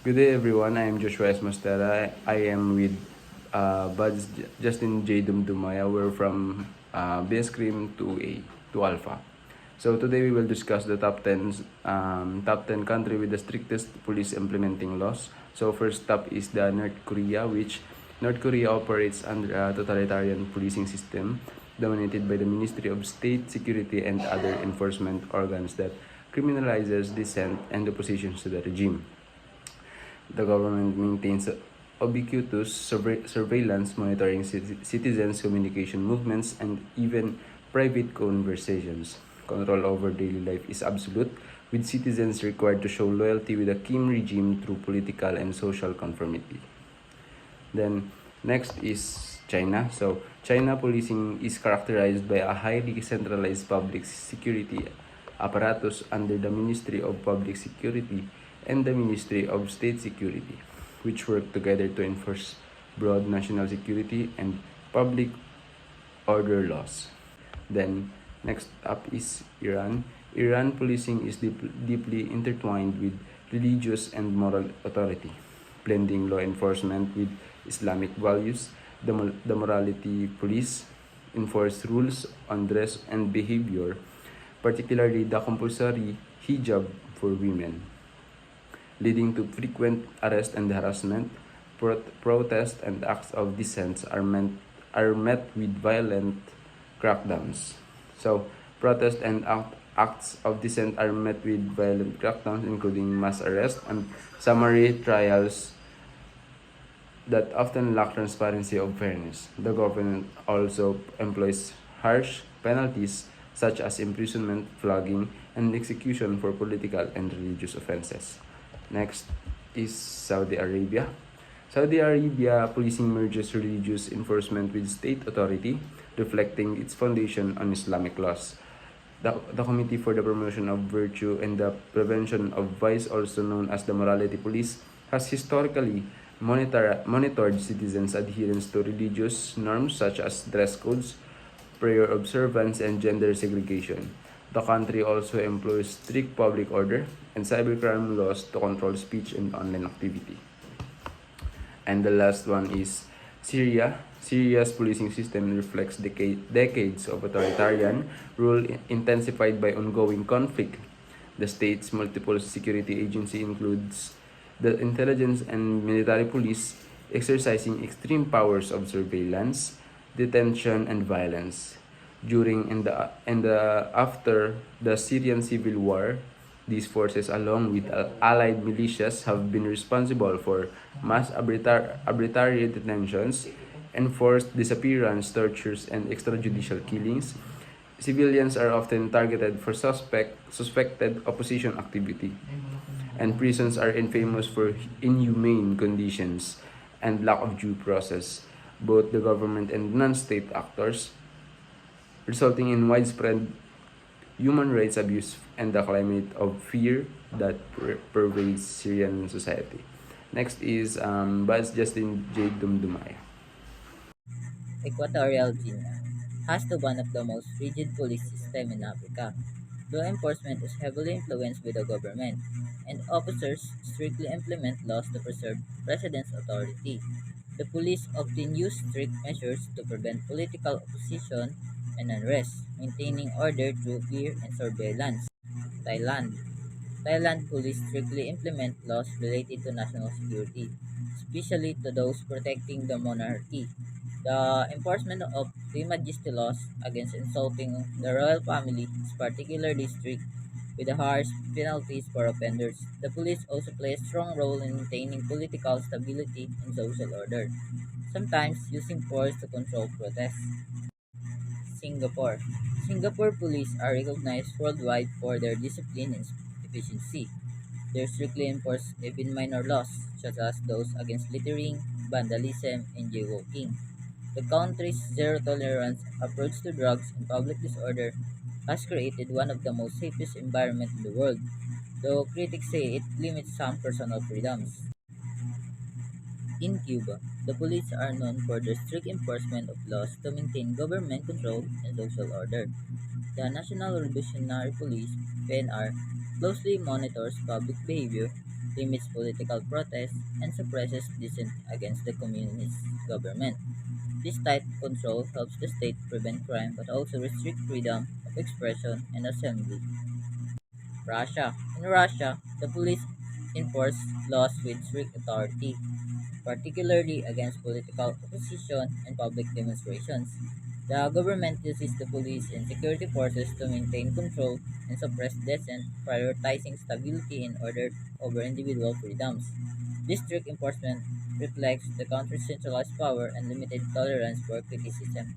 Good day, everyone. I am Joshua S. Mostera. I am with Buds Justin J. Dumdumaya. We're from base cream to Alpha. So today we will discuss the top 10 country with the strictest police implementing laws. So first up is the North Korea, which North Korea operates under a totalitarian policing system dominated by the Ministry of State Security and other enforcement organs that criminalizes dissent and opposition to the regime. The government maintains ubiquitous surveillance monitoring citizens' communication movements and even private conversations. Control over daily life is absolute, with citizens required to show loyalty with the Kim regime through political and social conformity. Then next is China. So China policing is characterized by a highly centralized public security apparatus under the Ministry of Public Security and the Ministry of State Security, which work together to enforce broad national security and public order laws. Then next up is Iran. Iran policing is deeply intertwined with religious and moral authority, blending law enforcement with Islamic values. The morality police enforce rules on dress and behavior, particularly the compulsory hijab for women, leading to frequent arrest and harassment. Protests and acts of dissent are met with violent crackdowns. So, protests and acts of dissent are met with violent crackdowns, including mass arrest and summary trials that often lack transparency or fairness. The government also employs harsh penalties such as imprisonment, flogging, and execution for political and religious offenses. Next is Saudi Arabia. Saudi Arabia policing merges religious enforcement with state authority, reflecting its foundation on Islamic laws. The Committee for the Promotion of Virtue and the Prevention of Vice, also known as the Morality Police, has historically monitored citizens' adherence to religious norms such as dress codes, prayer observance, and gender segregation. The country also employs strict public order and cybercrime laws to control speech and online activity. And the last one is Syria. Syria's policing system reflects decades of authoritarian rule intensified by ongoing conflict. The state's multiple security agency includes the intelligence and military police, exercising extreme powers of surveillance, detention, and violence. During and after the Syrian civil war, these forces, along with allied militias, have been responsible for mass arbitrary detentions, enforced disappearance, tortures, and extrajudicial killings. Civilians are often targeted for suspected opposition activity, and prisons are infamous for inhumane conditions and lack of due process. Both the government and non-state actors, resulting in widespread human rights abuse and the climate of fear that pervades Syrian society. Next is Buzz Justin J. Dumdumaya. Equatorial Guinea has one of the most rigid police systems in Africa. Law enforcement is heavily influenced by the government, and officers strictly implement laws to preserve president's authority. The police often use strict measures to prevent political opposition and unrest, maintaining order through fear and surveillance. Thailand. Thailand police strictly implement laws related to national security, especially to those protecting the monarchy. The enforcement of prima facie laws against insulting the royal family is particularly strict, with harsh penalties for offenders. The police also play a strong role in maintaining political stability and social order, sometimes using force to control protests. Singapore. Singapore police are recognized worldwide for their discipline and efficiency. They strictly enforce even minor laws, such as those against littering, vandalism, and jaywalking. The country's zero-tolerance approach to drugs and public disorder has created one of the most safest environments in the world, though critics say it limits some personal freedoms. In Cuba, the police are known for their strict enforcement of laws to maintain government control and social order. The National Revolutionary Police (PNR) closely monitors public behavior, limits political protest, and suppresses dissent against the communist government. This tight control helps the state prevent crime but also restrict freedom of expression and assembly. Russia. In Russia, the police enforce laws with strict authority, particularly against political opposition and public demonstrations. The government uses the police and security forces to maintain control and suppress dissent, prioritizing stability in order over individual freedoms. This strict enforcement reflects the country's centralized power and limited tolerance for criticism.